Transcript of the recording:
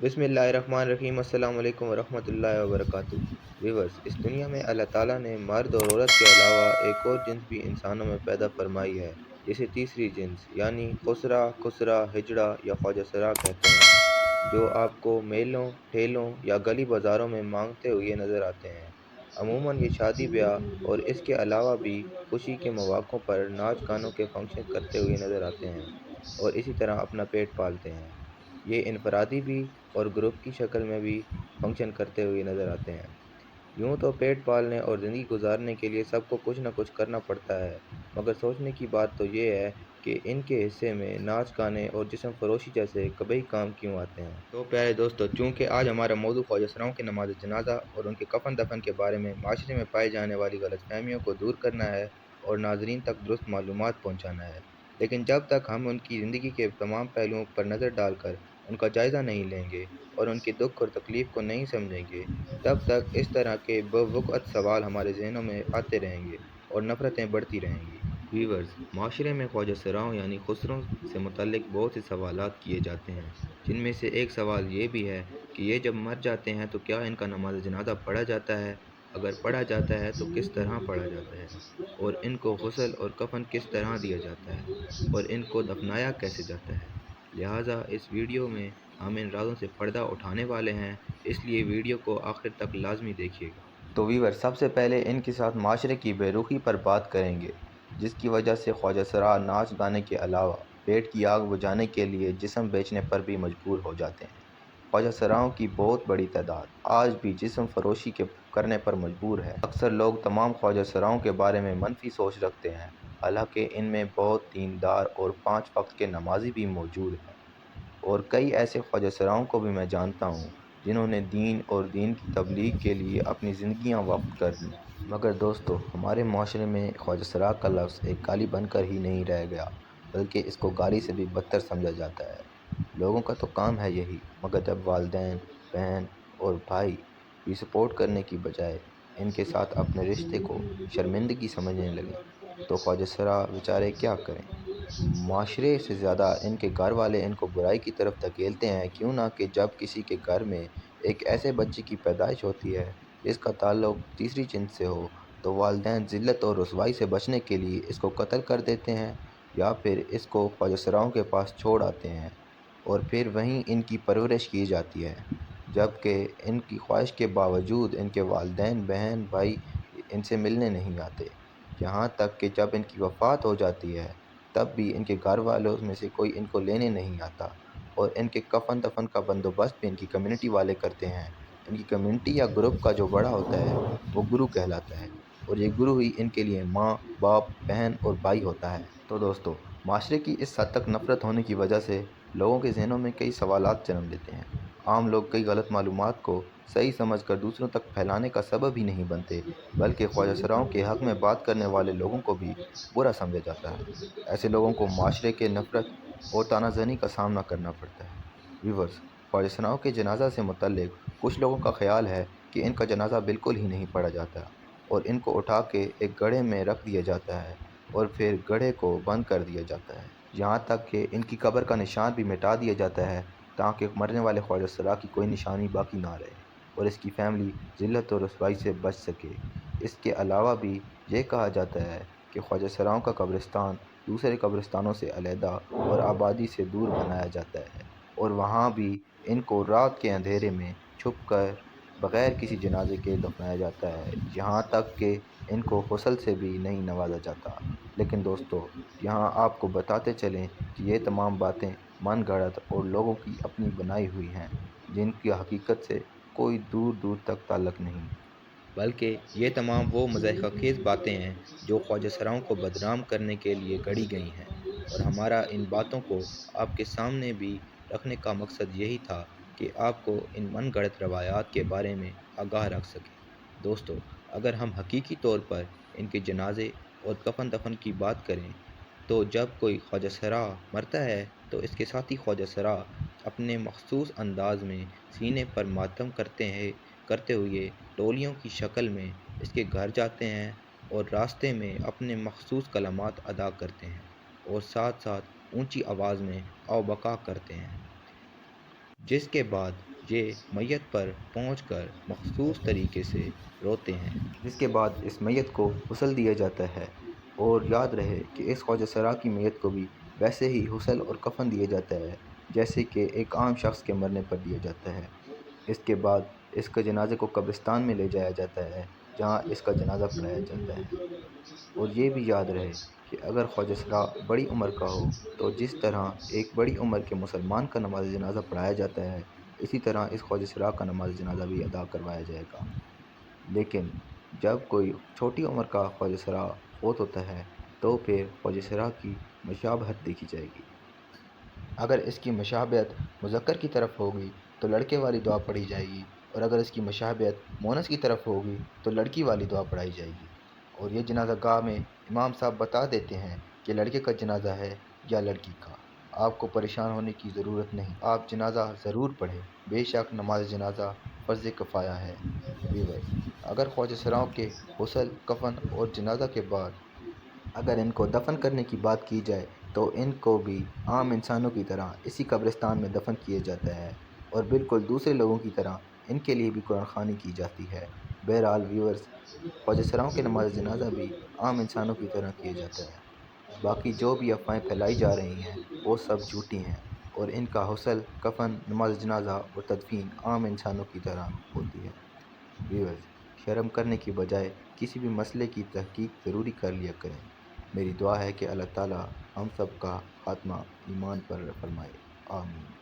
बिस्मिल्लाहिर्रहमानिर्रहीम। अस्सलाम वालेकुम वरहमतुल्लाहि वबरकातुहू। व्यूअर्स, इस दुनिया में अल्लाह ताला ने मर्द और औरत के अलावा एक और जिन्स भी इंसानों में पैदा फरमाई है, जिसे तीसरी जिन्स यानी खुसरा, खुसरा, हिजड़ा या ख्वाजा सरा कहते हैं, जो आपको मेलों, ठेलों या गली बाजारों में मांगते हुए नजर आते हैं। अमूमन ये शादी ब्याह और इसके अलावा भी खुशी के मौक़ों पर नाच गानों के फंक्शन करते हुए नजर आते हैं और इसी तरह अपना पेट पालते हैं। ये इनफरादी भी और ग्रुप की शक्ल में भी फंक्शन करते हुए नजर आते हैं। यूं तो पेट पालने और ज़िंदगी गुजारने के लिए सबको कुछ न कुछ करना पड़ता है, मगर सोचने की बात तो ये है कि इनके हिस्से में नाच गाने और जिस्म फरोशी जैसे कबई काम क्यों आते हैं। तो प्यारे दोस्तों, चूँकि आज हमारा मौजू ख्वाजा सराओं की नमाज जनाजा और उनके कफन दफन के बारे में माशरे में पाई जाने वाली गलतफहमियों को दूर करना है और नाजरीन तक दुरुस्त मालूमात पहुँचाना है, लेकिन जब तक हम उनकी ज़िंदगी के तमाम पहलुओं पर नज़र डालकर उनका जायज़ा नहीं लेंगे और उनके दुख और तकलीफ़ को नहीं समझेंगे, तब तक इस तरह के बेवकूफ़ सवाल हमारे ज़हनों में आते रहेंगे और नफ़रतें बढ़ती रहेंगी। वीवर्स, माशरे में ख्वाजा सराओं यानी खुसरों से मुतल्लिक़ बहुत से सवालात किए जाते हैं, जिनमें से एक सवाल ये भी है कि ये जब मर जाते हैं तो क्या इनका नमाज जनाजा पढ़ा जाता है? अगर पढ़ा जाता है तो किस तरह पढ़ा जाता है? और इनको गुस्ल और कफ़न किस तरह दिया जाता है? और इनको दफनाया कैसे जाता है? लिहाजा इस वीडियो में हम इन राज़ों से पर्दा उठाने वाले हैं, इसलिए वीडियो को आखिर तक लाजमी देखिएगा। तो वीवर, सबसे पहले इनके साथ माशरे की बेरुखी पर बात करेंगे, जिसकी वजह से ख्वाजा सरा नाच गाने के अलावा पेट की आग बुझाने के लिए जिस्म बेचने पर भी मजबूर हो जाते हैं। ख्वाजा सराओं की बहुत बड़ी तादाद आज भी जिस्म फरोशी के करने पर मजबूर है। अक्सर लोग तमाम ख्वाजा सराओं के बारे में मनफी सोच रखते हैं, हालांकि इनमें बहुत दीनदार और 5 वक्त के नमाजी भी मौजूद हैं। और कई ऐसे ख्वाजा सराओं को भी मैं जानता हूँ, जिन्होंने दीन और दीन की तबलीग के लिए अपनी ज़िंदगियाँ वक्फ कर दीं। मगर दोस्तों, हमारे माशरे में ख्वाजा सरा का लफ्ज़ एक गाली बनकर ही नहीं रह गया, बल्कि इसको गाली से भी बदतर समझा जाता है। लोगों का तो काम है यही, मगर जब वालिदैन, बहन और भाई भी सपोर्ट करने की बजाय इनके साथ अपने रिश्ते को शर्मिंदगी समझने लगे, तो ख्वाजा सरा बेचारे क्या करें। माशरे से ज़्यादा इनके घर वाले इनको बुराई की तरफ धकेलते हैं, क्यों ना कि जब किसी के घर में एक ऐसे बच्चे की पैदाइश होती है जिसका ताल्लुक तीसरी जिन्स से हो, तो वालिदैन ज़िल्लत और रुसवाई से बचने के लिए इसको कत्ल कर देते हैं या फिर इसको ख्वाजा सराओं के पास छोड़ आते हैं और फिर वहीं इनकी परवरिश की जाती है, जबकि इनकी ख्वाहिश के बावजूद इनके वालिदैन, बहन, भाई इनसे मिलने नहीं आते। यहाँ तक कि जब इनकी वफ़ात हो जाती है, तब भी इनके घर वालों में से कोई इनको लेने नहीं आता और इनके कफ़न दफन का बंदोबस्त भी इनकी कम्युनिटी वाले करते हैं। इनकी कम्युनिटी या ग्रुप का जो बड़ा होता है, वो गुरु कहलाता है और ये गुरु ही इनके लिए माँ, बाप, बहन और भाई होता है। तो दोस्तों, माशरे की इस हद तक नफ़रत होने की वजह से लोगों के ज़हनों में कई सवालात जन्म लेते हैं। आम लोग कई गलत मालूमात को सही समझकर दूसरों तक फैलाने का सबब ही नहीं बनते, बल्कि ख्वाजा सराओं के हक़ में बात करने वाले लोगों को भी बुरा समझा जाता है। ऐसे लोगों को माशरे के नफ़रत और तानाज़नी का सामना करना पड़ता है। व्यूअर्स, ख्वाजा सराओं के जनाजा से मुतल्लिक़ कुछ लोगों का ख़्याल है कि इनका जनाजा बिल्कुल ही नहीं पढ़ा जाता और इनको उठा के एक गड्ढे में रख दिया जाता है और फिर गड्ढे को बंद कर दिया जाता है। यहाँ तक कि इनकी कब्र का निशान भी मिटा दिया जाता है, ताकि मरने वाले ख्वाजा सरा की कोई निशानी बाकी ना रहे और इसकी फ़ैमिली ज़िल्लत और रुसवाई से बच सके। इसके अलावा भी ये कहा जाता है कि ख्वाजा सराओं का कब्रिस्तान दूसरे कब्रिस्तानों से अलहदा और आबादी से दूर बनाया जाता है और वहाँ भी इनको रात के अंधेरे में छुप कर बग़ैर किसी जनाजे के दफनाया जाता है। यहाँ तक कि इनको गुस्ल से भी नहीं नवाजा जाता। लेकिन दोस्तों, यहाँ आपको बताते चलें कि ये तमाम बातें मन गढ़ंत और लोगों की अपनी बनाई हुई हैं, जिनकी हकीकत से कोई दूर दूर तक ताल्लुक़ नहीं, बल्कि ये तमाम वो मज़ाक़खेज़ बातें हैं जो ख्वाजा सराओं को बदनाम करने के लिए गढ़ी गई हैं। और हमारा इन बातों को आपके सामने भी रखने का मकसद यही था कि आपको इन मन गढ़ंत रवायात के बारे में आगाह रख सकें। दोस्तों, अगर हम हकीकी तौर पर इनके जनाजे और कफ़न दफन की बात करें, तो जब कोई ख्वाजा सरा मरता है तो इसके साथी ख्वाजा सरा अपने मखसूस अंदाज में सीने पर मातम करते हुए टोलियों की शक्ल में इसके घर जाते हैं और रास्ते में अपने मखसूस कलमात अदा करते हैं और साथ साथ ऊंची आवाज़ में औ बका करते हैं, जिसके बाद یہ میت پر پہنچ کر مخصوص طریقے سے روتے ہیں، جس کے بعد اس میت کو غسل دیا جاتا ہے۔ اور یاد رہے کہ اس خواجہ سرا کی میت کو بھی ویسے ہی غسل اور کفن دیا جاتا ہے جیسے کہ ایک عام شخص کے مرنے پر دیا جاتا ہے۔ اس کے بعد اس کے جنازے کو قبرستان میں لے جایا جاتا ہے جہاں اس کا جنازہ پڑھایا جاتا ہے۔ اور یہ بھی یاد رہے کہ اگر خواجہ سرا بڑی عمر کا ہو تو جس طرح ایک بڑی عمر کے مسلمان کا نماز جنازہ پڑھایا جاتا ہے، اسی طرح اس خواجہ سرا کا نماز جنازہ بھی ادا کروایا جائے گا۔ لیکن جب کوئی چھوٹی عمر کا خواجہ سرا فوت ہوتا ہے تو پھر خواجہ سرا کی مشابہت دیکھی جائے گی۔ اگر اس کی مشابہت مذکر کی طرف ہوگی تو لڑکے والی دعا پڑھی جائے گی، اور اگر اس کی مشابہت مونس کی طرف ہوگی تو لڑکی والی دعا پڑھائی جائے گی۔ اور یہ جنازہ گاہ میں امام صاحب بتا دیتے ہیں کہ لڑکے کا جنازہ ہے یا لڑکی کا۔ آپ کو پریشان ہونے کی ضرورت نہیں، آپ جنازہ ضرور پڑھیں، بے شک نماز جنازہ فرض کفایہ ہے۔ ویورز، اگر خواجہ سراؤں کے غسل، کفن اور جنازہ کے بعد اگر ان کو دفن کرنے کی بات کی جائے تو ان کو بھی عام انسانوں کی طرح اسی قبرستان میں دفن کیا جاتا ہے، اور بالکل دوسرے لوگوں کی طرح ان کے لیے بھی قرآن خوانی کی جاتی ہے۔ بہرحال ویورز، خواجہ سراؤں کے نماز جنازہ بھی عام انسانوں کی طرح کیا جاتا ہے۔ باقی جو بھی افواہیں پھیلائی جا رہی ہیں وہ سب جھوٹی ہیں، اور ان کا غسل، کفن، نماز جنازہ اور تدفین عام انسانوں کی طرح ہوتی ہے۔ ویورز، شرم کرنے کی بجائے کسی بھی مسئلے کی تحقیق ضروری کر لیا کریں۔ میری دعا ہے کہ اللہ تعالی ہم سب کا خاتمہ ایمان پر فرمائے، آمین۔